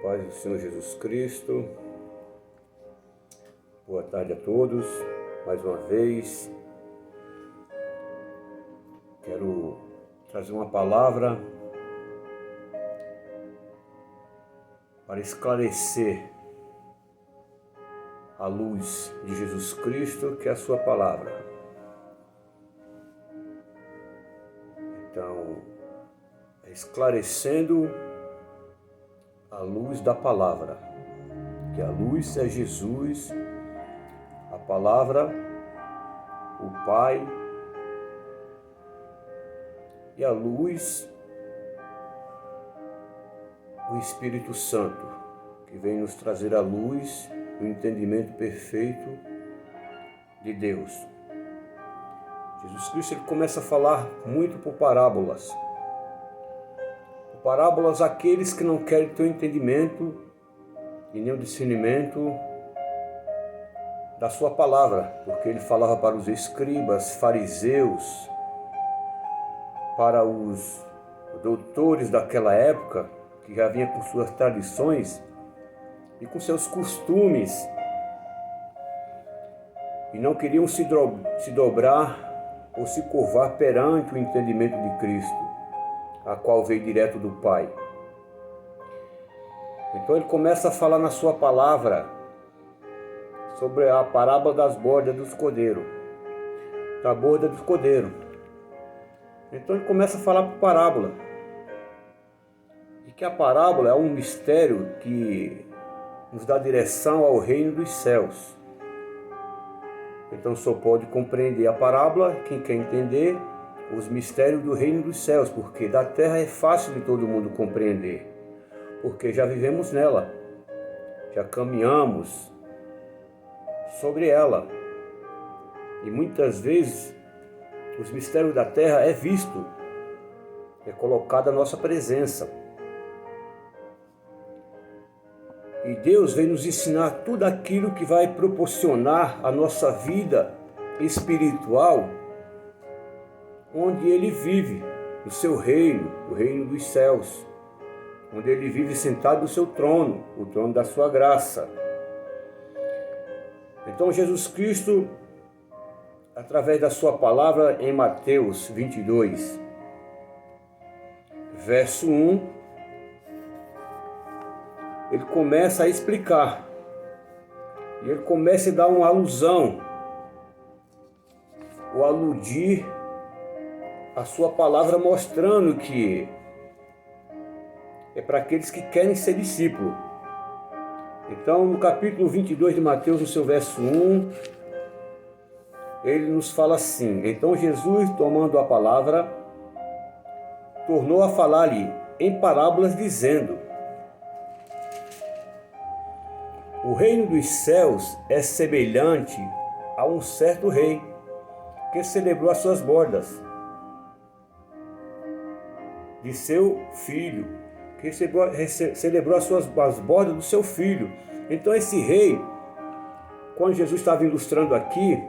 paz do Senhor Jesus Cristo. Boa tarde a todos. Mais uma vez, quero trazer uma palavra para esclarecer a luz de Jesus Cristo, que é a sua palavra. Então, esclarecendo a luz da palavra, que a luz é Jesus, a palavra, o Pai, e a luz, o Espírito Santo, que vem nos trazer a luz, o entendimento perfeito de Deus. Jesus Cristo ele começa a falar muito por parábolas. Parábolas àqueles que não querem ter o entendimento e nem o discernimento da sua palavra, porque ele falava para os escribas, fariseus, para os doutores daquela época, que já vinha com suas tradições e com seus costumes, e não queriam se dobrar ou se curvar perante o entendimento de Cristo, a qual veio direto do Pai. Então ele começa a falar na sua palavra sobre a parábola das bordas dos cordeiros, da borda dos cordeiros. Então ele começa a falar por parábola, e que a parábola é um mistério que nos dá direção ao reino dos céus. Então só pode compreender a parábola quem quer entender os mistérios do reino dos céus, porque da terra é fácil de todo mundo compreender, porque já vivemos nela, já caminhamos sobre ela, e muitas vezes os mistérios da terra é visto, é colocado à nossa presença, e Deus vem nos ensinar tudo aquilo que vai proporcionar a nossa vida espiritual, onde Ele vive, no seu reino, o reino dos céus, onde Ele vive sentado no seu trono, o trono da sua graça. Então Jesus Cristo, através da sua palavra em Mateus 22, verso 1, ele começa a explicar, e ele começa a dar uma alusão, ou aludir a sua palavra, mostrando que é para aqueles que querem ser discípulos. Então, no capítulo 22 de Mateus, no seu verso 1, ele nos fala assim: então Jesus, tomando a palavra, tornou a falar-lhe em parábolas, dizendo: o reino dos céus é semelhante a um certo rei, que celebrou as suas bodas de seu filho, que celebrou as bodas do seu filho. Então esse rei, quando Jesus estava ilustrando aqui,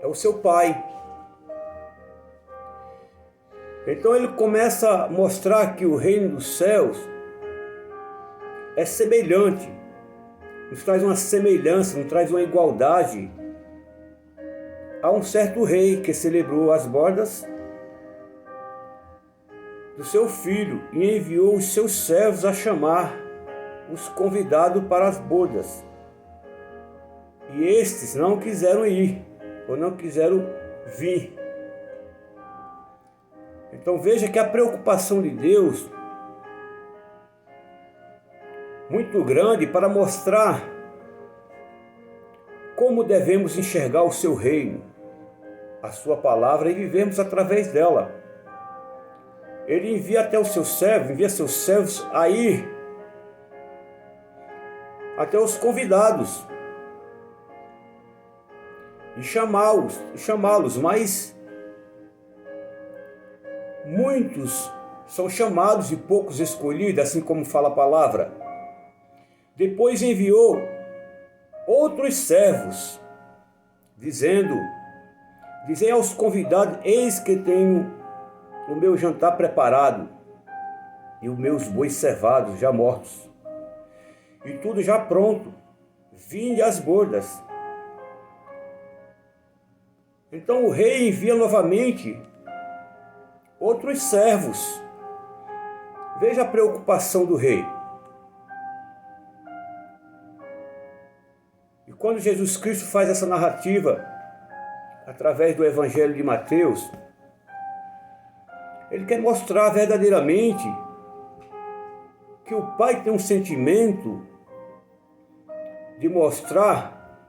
é o seu pai. Então ele começa a mostrar que o reino dos céus é semelhante, nos traz uma semelhança, nos traz uma igualdade a um certo rei que celebrou as bodas do seu filho e enviou os seus servos a chamar os convidados para as bodas. E estes não quiseram ir, ou não quiseram vir. Então veja que a preocupação de Deus, muito grande, para mostrar como devemos enxergar o seu reino, a sua palavra, e vivemos através dela. Ele envia seus servos a ir até os convidados e chamá-los, mas muitos são chamados e poucos escolhidos, assim como fala a palavra. Depois enviou outros servos, dizem aos convidados: eis que tenho o meu jantar preparado, e os meus bois cevados já mortos, e tudo já pronto, vinde às bordas. Então o rei envia novamente outros servos. Veja a preocupação do rei. E quando Jesus Cristo faz essa narrativa, através do Evangelho de Mateus, ele quer mostrar verdadeiramente que o Pai tem um sentimento de mostrar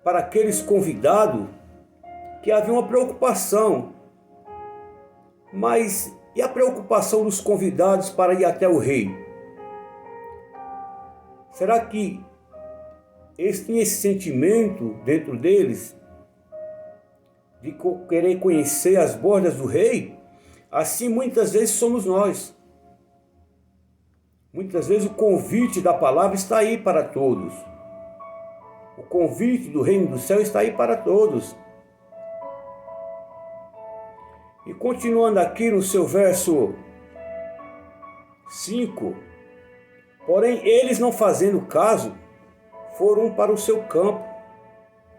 para aqueles convidados que havia uma preocupação. Mas e a preocupação dos convidados para ir até o rei? Será que eles tinham esse sentimento dentro deles de querer conhecer as bordas do rei? Assim muitas vezes somos nós. Muitas vezes o convite da palavra está aí para todos. O convite do reino do céu está aí para todos. E continuando aqui no seu verso 5, porém eles, não fazendo caso, foram para o seu campo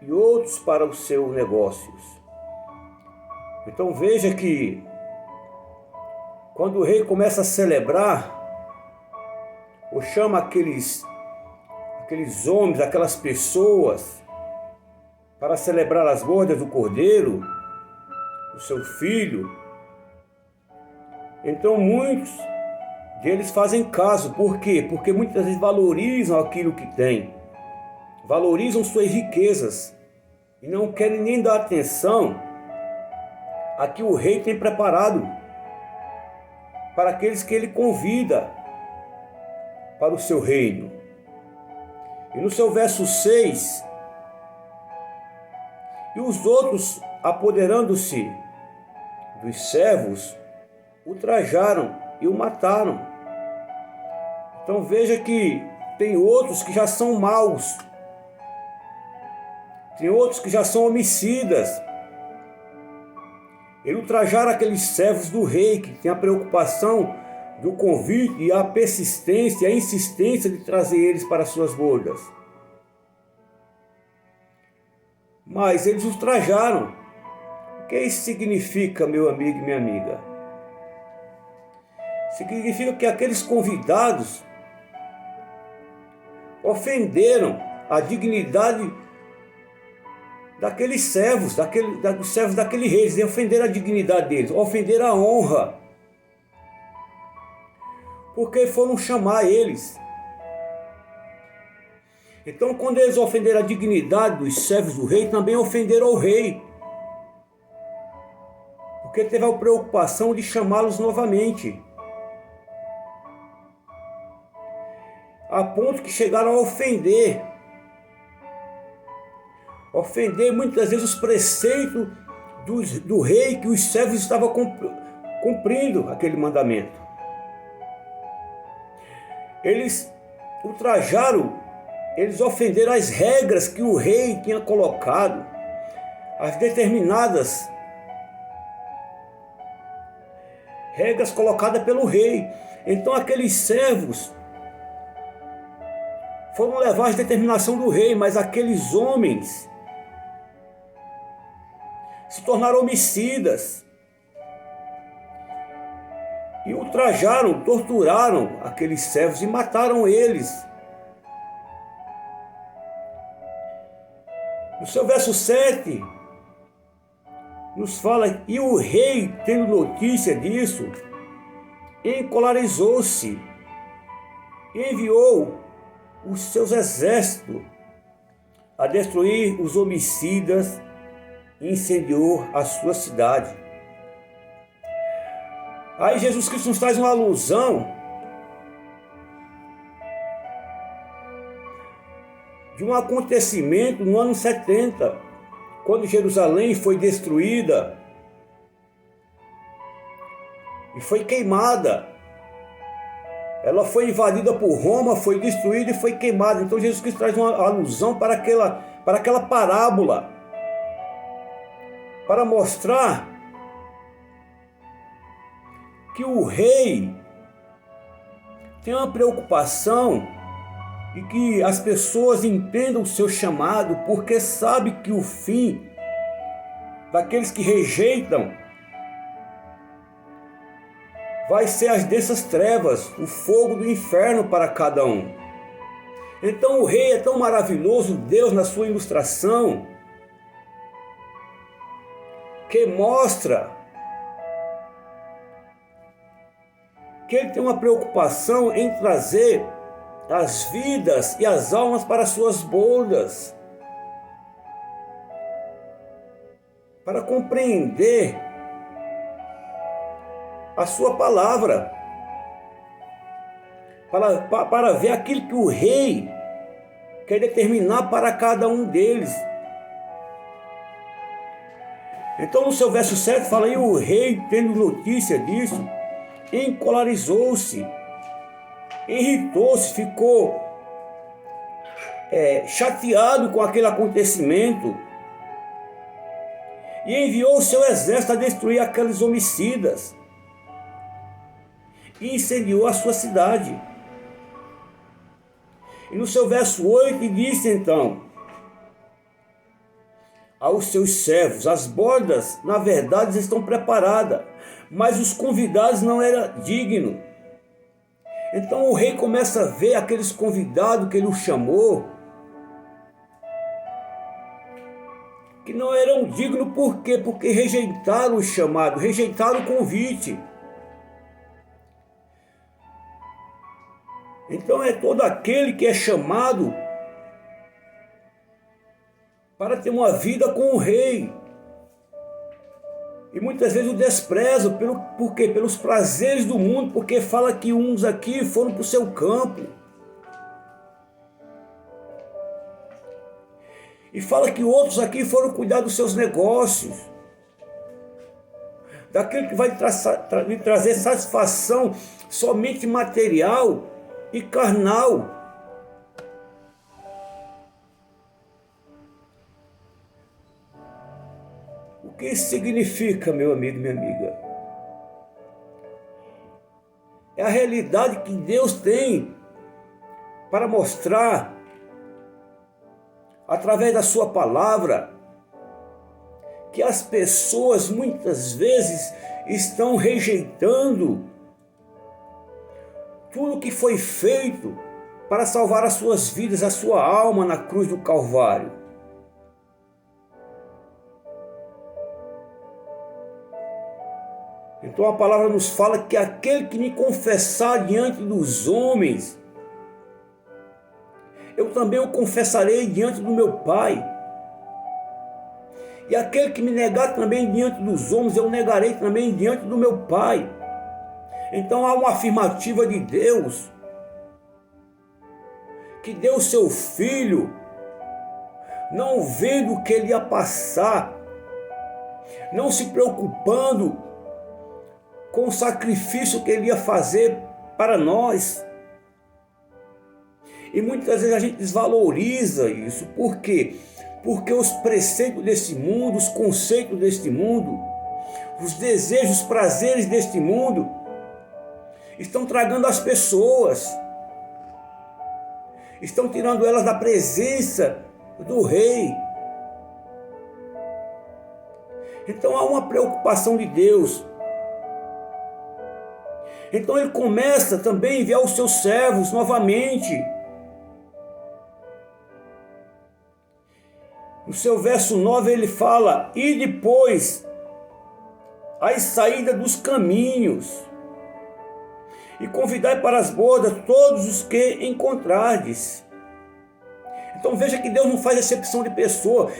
e outros para os seus negócios. Então veja que quando o rei começa a celebrar, ou chama aqueles homens, aquelas pessoas, para celebrar as bordas do Cordeiro, o seu filho, então muitos deles fazem caso. Por quê? Porque muitas vezes valorizam aquilo que têm, valorizam suas riquezas e não querem nem dar atenção a que o rei tem preparado para aqueles que ele convida para o seu reino. E no seu verso 6, e os outros, apoderando-se dos servos, o trajaram e o mataram. Então veja que tem outros que já são maus, tem outros que já são homicidas. Ele ultrajaram aqueles servos do rei, que tem a preocupação do convite e a persistência, a insistência de trazer eles para suas bordas. Mas eles ultrajaram. O que isso significa, meu amigo e minha amiga? Significa que aqueles convidados ofenderam a dignidade daqueles servos, dos servos daquele rei. Eles ofenderam a dignidade deles, ofenderam a honra, porque foram chamar eles. Então, quando eles ofenderam a dignidade dos servos do rei, também ofenderam o rei, porque teve a preocupação de chamá-los novamente, a ponto que chegaram a ofender muitas vezes os preceitos do rei, que os servos estavam cumprindo aquele mandamento. Eles ultrajaram, eles ofenderam as regras que o rei tinha colocado, as determinadas regras colocadas pelo rei. Então aqueles servos foram levar as determinações do rei, mas aqueles homens se tornaram homicidas e ultrajaram, torturaram aqueles servos e mataram eles. No seu verso 7, nos fala: e o rei, tendo notícia disso, encolarizou-se e enviou os seus exércitos a destruir os homicidas e incendiou a sua cidade. Aí Jesus Cristo nos traz uma alusão de um acontecimento no ano 70, quando Jerusalém foi destruída e foi queimada. Ela foi invadida por Roma, foi destruída e foi queimada. Então Jesus Cristo traz uma alusão para aquela parábola, para mostrar que o rei tem uma preocupação de que as pessoas entendam o seu chamado, porque sabe que o fim daqueles que rejeitam vai ser as densas trevas, o fogo do inferno para cada um. Então o rei é tão maravilhoso, Deus, na sua ilustração, que mostra que ele tem uma preocupação em trazer as vidas e as almas para suas bodas, para compreender a sua palavra, para ver aquilo que o rei quer determinar para cada um deles. Então no seu verso 7 fala: e o rei, tendo notícia disso, encolarizou-se, irritou-se, ficou chateado com aquele acontecimento e enviou o seu exército a destruir aqueles homicidas e incendiou a sua cidade. E no seu verso 8 disse então aos seus servos: as bodas na verdade estão preparadas, mas os convidados não eram dignos. Então o rei começa a ver aqueles convidados que ele o chamou, que não eram dignos. Por quê? Porque rejeitaram o chamado, rejeitaram o convite. Então é todo aquele que é chamado para ter uma vida com o rei. E muitas vezes o desprezo, por quê? Pelos prazeres do mundo, porque fala que uns aqui foram para o seu campo. E fala que outros aqui foram cuidar dos seus negócios. Daquilo que vai lhe trazer satisfação somente material e carnal. O que isso significa, meu amigo e minha amiga? É a realidade que Deus tem para mostrar através da sua palavra, que as pessoas muitas vezes estão rejeitando tudo que foi feito para salvar as suas vidas, a sua alma na cruz do Calvário. Então a palavra nos fala que aquele que me confessar diante dos homens, eu também o confessarei diante do meu Pai. E aquele que me negar também diante dos homens, eu negarei também diante do meu Pai. Então há uma afirmativa de Deus, que deu seu Filho, não vendo o que ele ia passar, não se preocupando com o sacrifício que ele ia fazer para nós. E muitas vezes a gente desvaloriza isso. Por quê? Porque os preceitos desse mundo, os conceitos deste mundo, os desejos, os prazeres deste mundo estão tragando as pessoas, estão tirando elas da presença do Rei. Então há uma preocupação de Deus. Então ele começa também a enviar os seus servos novamente. No seu verso 9 ele fala: e depois as saídas dos caminhos, e convidai para as bodas todos os que encontrardes. Então veja que Deus não faz exceção de pessoa.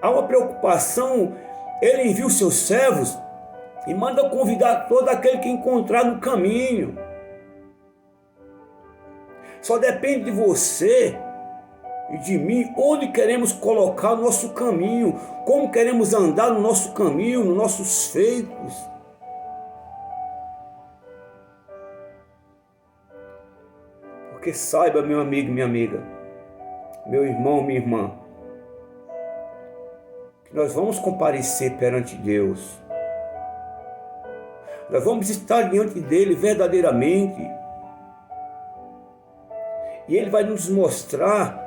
Há uma preocupação, ele envia os seus servos e manda convidar todo aquele que encontrar no caminho. Só depende de você e de mim onde queremos colocar o nosso caminho, como queremos andar no nosso caminho, nos nossos feitos. Porque saiba, meu amigo e minha amiga, meu irmão, minha irmã, que nós vamos comparecer perante Deus. Nós vamos estar diante dele verdadeiramente. E Ele vai nos mostrar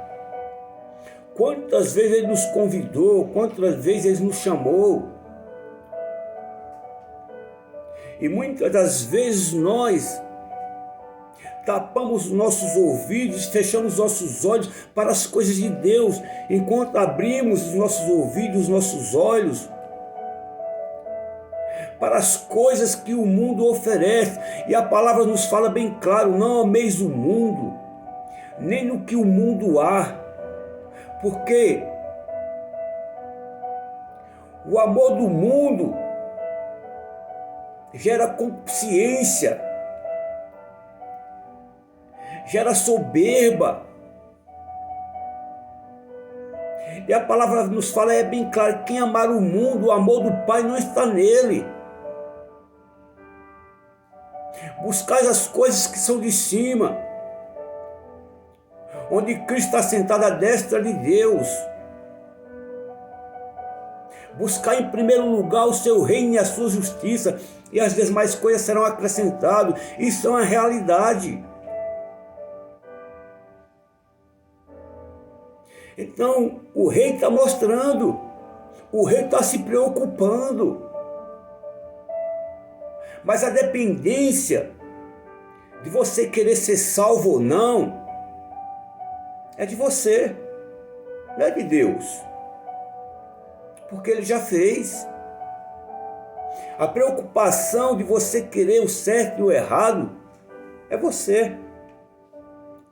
quantas vezes Ele nos convidou, quantas vezes Ele nos chamou. E muitas das vezes nós tapamos os nossos ouvidos, fechamos os nossos olhos para as coisas de Deus, enquanto abrimos os nossos ouvidos, os nossos olhos para as coisas que o mundo oferece. E a palavra nos fala bem claro: não ameis o mundo, nem no que o mundo há, porque o amor do mundo gera consciência, gera soberba. E a palavra nos fala, é bem claro: quem amar o mundo, o amor do Pai não está nele. Buscai as coisas que são de cima, onde Cristo está sentado à destra de Deus. Buscar em primeiro lugar o seu reino e a sua justiça, e as demais coisas serão acrescentadas. Isso é uma realidade. Então o rei está mostrando, o rei está se preocupando. Mas a dependência de você querer ser salvo ou não é de você, não é de Deus. Porque Ele já fez. A preocupação de você querer o certo e o errado é você,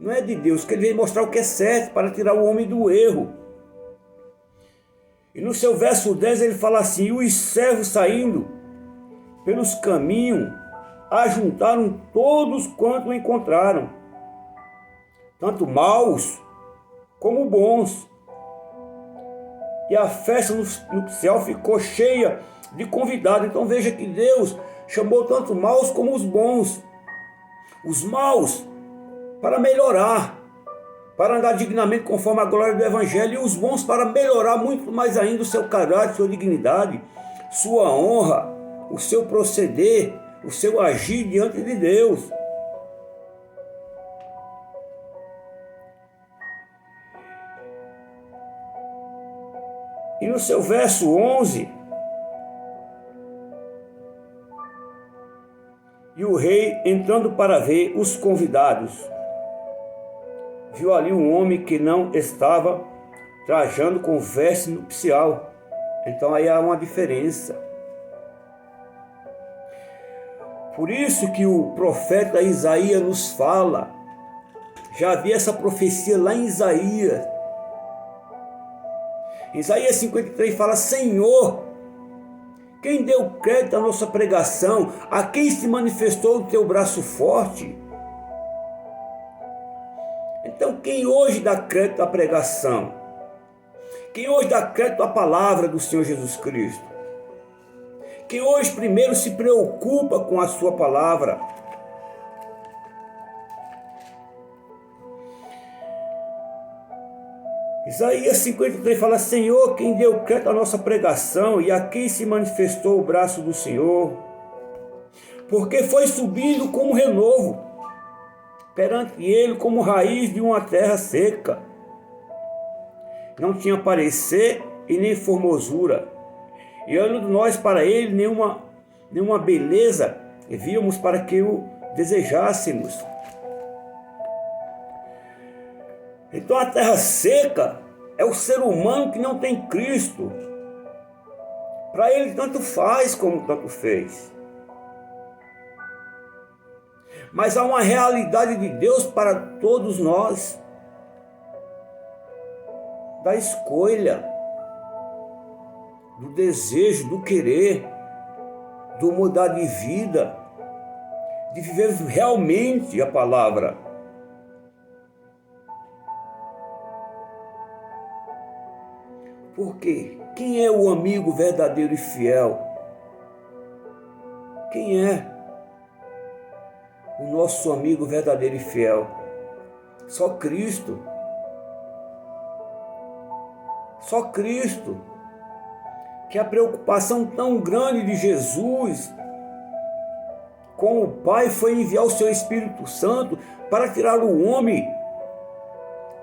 não é de Deus, que Ele vem mostrar o que é certo para tirar o homem do erro. E no seu verso 10 ele fala assim: os servos saindo pelos caminhos ajuntaram todos quanto encontraram, tanto maus como bons. E a festa nupcial ficou cheia de convidados. Então veja que Deus chamou tanto maus como os bons. Os maus para melhorar, para andar dignamente conforme a glória do Evangelho, e os bons para melhorar muito mais ainda o seu caráter, sua dignidade, sua honra, o seu proceder, o seu agir diante de Deus. E no seu verso 11, e o rei, entrando para ver os convidados, viu ali um homem que não estava trajando com veste nupcial. Então aí há uma diferença. Por isso que o profeta Isaías nos fala, já havia essa profecia lá em Isaías. Isaías 53 fala: Senhor, quem deu crédito à nossa pregação? A quem se manifestou o teu braço forte? Então quem hoje dá crédito à pregação? Quem hoje dá crédito à palavra do Senhor Jesus Cristo? Quem hoje primeiro se preocupa com a sua palavra? Isaías 53 fala: Senhor, quem deu crédito à nossa pregação, e a quem se manifestou o braço do Senhor? Porque foi subindo como renovo, perante ele como raiz de uma terra seca. Não tinha parecer e nem formosura, e olhando nós para ele, nenhuma beleza víamos para que o desejássemos. Então a terra seca é o ser humano que não tem Cristo. Para ele tanto faz como tanto fez. Mas há uma realidade de Deus para todos nós, da escolha, do desejo, do querer, do mudar de vida, de viver realmente a palavra. Porque quem é o amigo verdadeiro e fiel? Quem é o nosso amigo verdadeiro e fiel? Só Cristo. Só Cristo. Que a preocupação tão grande de Jesus com o Pai foi enviar o seu Espírito Santo para tirar o homem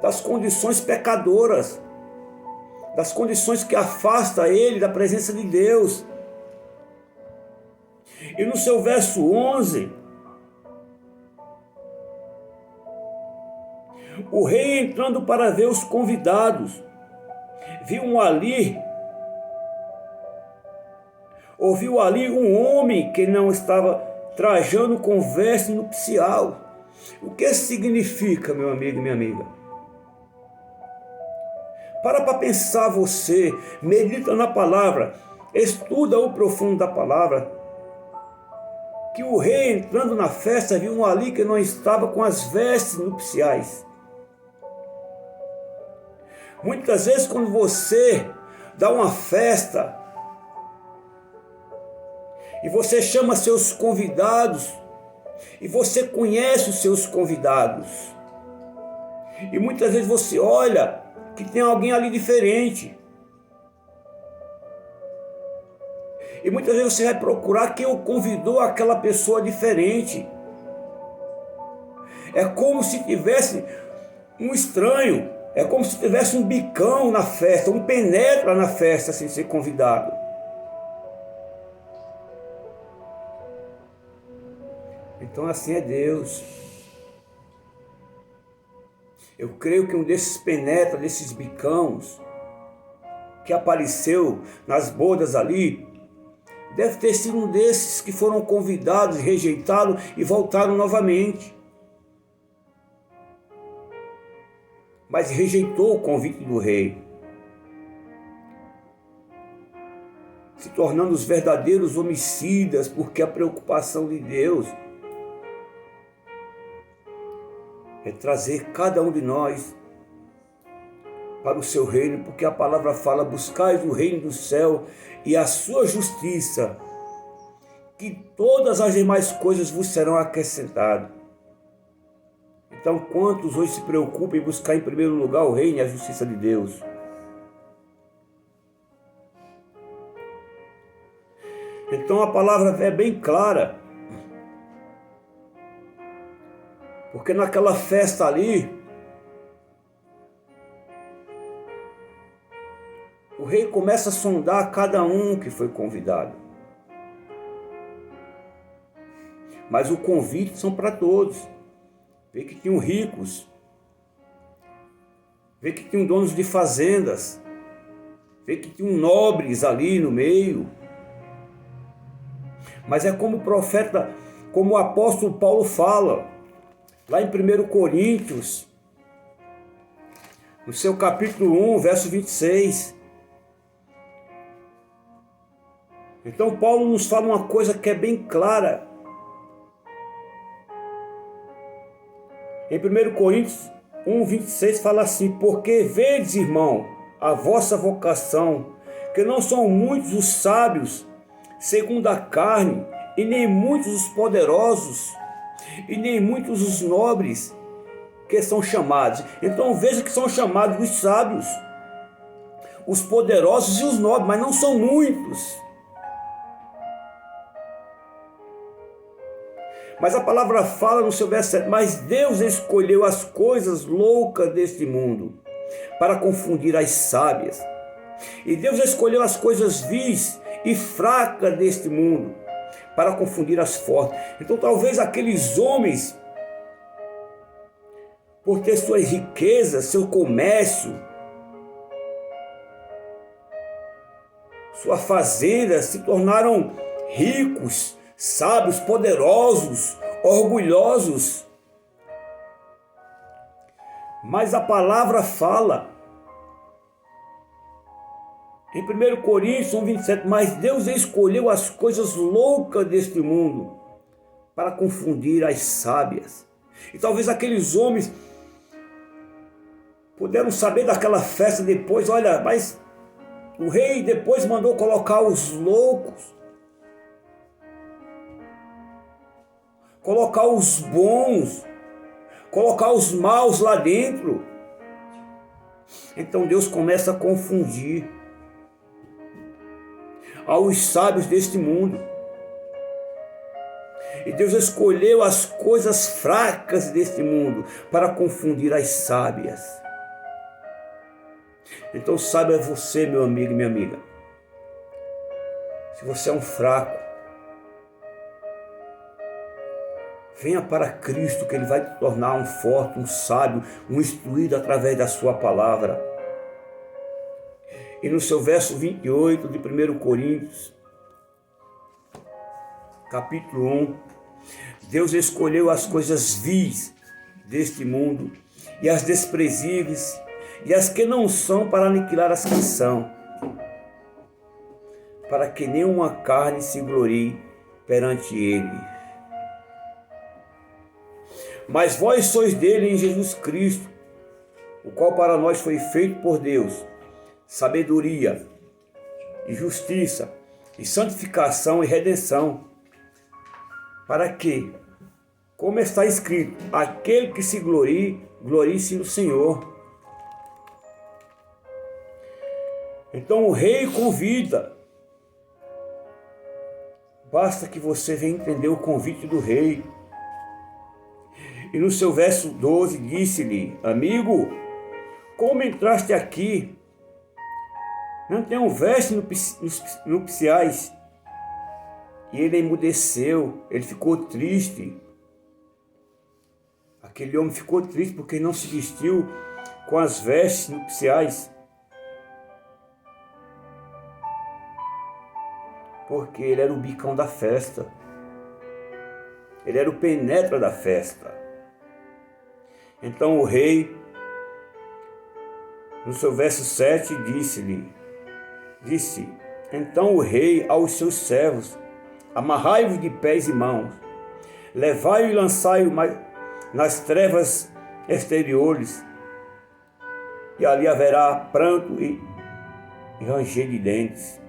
das condições pecadoras, das condições que afastam ele da presença de Deus. E no seu verso 11, o rei, entrando para ver os convidados, ouviu ali um homem que não estava trajando com veste nupcial. O que significa, meu amigo e minha amiga? Para pensar você, medita na palavra, estuda o profundo da palavra, que o rei, entrando na festa, viu um ali que não estava com as vestes nupciais. Muitas vezes, quando você dá uma festa e você chama seus convidados e você conhece os seus convidados, e muitas vezes você olha que tem alguém ali diferente, e muitas vezes você vai procurar quem o convidou aquela pessoa diferente. É como se tivesse um estranho, é como se tivesse um bicão na festa, um penetra na festa sem ser convidado. Então assim é Deus. Eu creio que um desses penetra, desses bicãos, que apareceu nas bodas ali, deve ter sido um desses que foram convidados, rejeitados e voltaram novamente. Mas rejeitou o convite do rei, se tornando os verdadeiros homicidas, porque a preocupação de Deus é trazer cada um de nós para o seu reino, porque a palavra fala: buscais o reino do céu e a sua justiça, que todas as demais coisas vos serão acrescentadas. Então, quantos hoje se preocupam em buscar em primeiro lugar o reino e a justiça de Deus? Então a palavra é bem clara, porque naquela festa ali, o rei começa a sondar cada um que foi convidado. Mas o convite são para todos. Vê que tinham ricos, vê que tinham donos de fazendas, vê que tinham nobres ali no meio. Mas é como o profeta, como o apóstolo Paulo fala, lá em 1 Coríntios, no seu capítulo 1, verso 26. Então Paulo nos fala uma coisa que é bem clara. Em 1 Coríntios 1, 26 fala assim: porque vedes, irmão, a vossa vocação, que não são muitos os sábios, segundo a carne, e nem muitos os poderosos, e nem muitos os nobres, que são chamados. Então veja que são chamados os sábios, os poderosos e os nobres, mas não são muitos. Mas a palavra fala no seu verso 7, mas Deus escolheu as coisas loucas deste mundo para confundir as sábias. E Deus escolheu as coisas vis e fracas deste mundo para confundir as fortes. Então talvez aqueles homens, por ter suas riquezas, seu comércio, sua fazenda, se tornaram ricos, sábios, poderosos, orgulhosos. Mas a palavra fala em 1 Coríntios 1, 27, mas Deus escolheu as coisas loucas deste mundo para confundir as sábias. E talvez aqueles homens puderam saber daquela festa depois: olha, mas o rei depois mandou colocar os loucos, colocar os bons, colocar os maus lá dentro. Então Deus começa a confundir aos sábios deste mundo. E Deus escolheu as coisas fracas deste mundo para confundir as sábias. Então saiba você, meu amigo e minha amiga, se você é um fraco, venha para Cristo, que Ele vai te tornar um forte, um sábio, um instruído através da sua palavra. E no seu verso 28 de 1 Coríntios, capítulo 1, Deus escolheu as coisas vis deste mundo e as desprezíveis e as que não são para aniquilar as que são, para que nenhuma carne se glorie perante Ele. Mas vós sois dele em Jesus Cristo, o qual para nós foi feito por Deus, sabedoria e justiça e santificação e redenção, para que, como está escrito, aquele que se glorie, glorie-se no Senhor. Então o rei convida. Basta que você venha entender o convite do rei. E no seu verso 12 disse-lhe: amigo, como entraste aqui? Não tenho vestes nupciais. E ele emudeceu, ele ficou triste. Aquele homem ficou triste porque não se vestiu com as vestes nupciais. Porque ele era o bicão da festa. Ele era o penetra da festa. Então o rei, no seu verso 7, disse, então o rei aos seus servos, amarrai-vos de pés e mãos, levai-o e lançai-o nas trevas exteriores, e ali haverá pranto e ranger de dentes.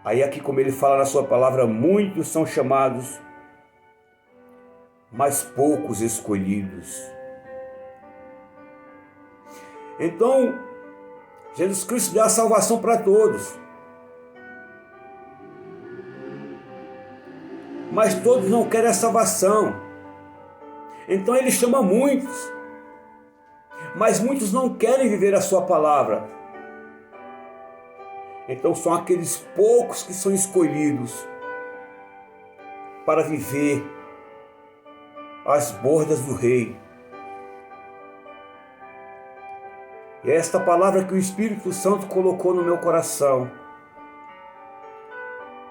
Aí aqui, como ele fala na sua palavra, muitos são chamados, mas poucos escolhidos. Então, Jesus Cristo dá a salvação para todos. Mas todos não querem a salvação. Então ele chama muitos. Mas muitos não querem viver a sua palavra. Então são aqueles poucos que são escolhidos para viver às bordas do rei. E é esta palavra que o Espírito Santo colocou no meu coração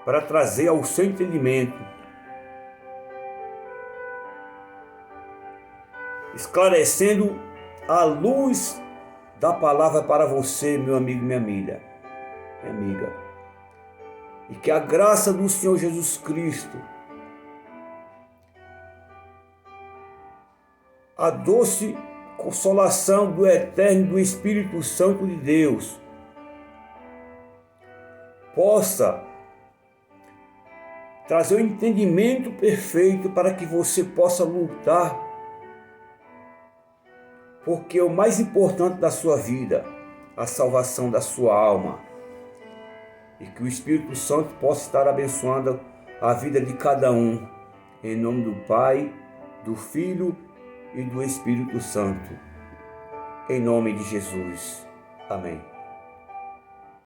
para trazer ao seu entendimento, esclarecendo a luz da palavra para você, meu amigo e minha amiga. E que a graça do Senhor Jesus Cristo, a doce consolação do Eterno, do Espírito Santo de Deus, possa trazer o entendimento perfeito para que você possa lutar, porque o mais importante da sua vida, a salvação da sua alma, e que o Espírito Santo possa estar abençoando a vida de cada um, em nome do Pai, do Filho e do Espírito Santo, em nome de Jesus. Amém.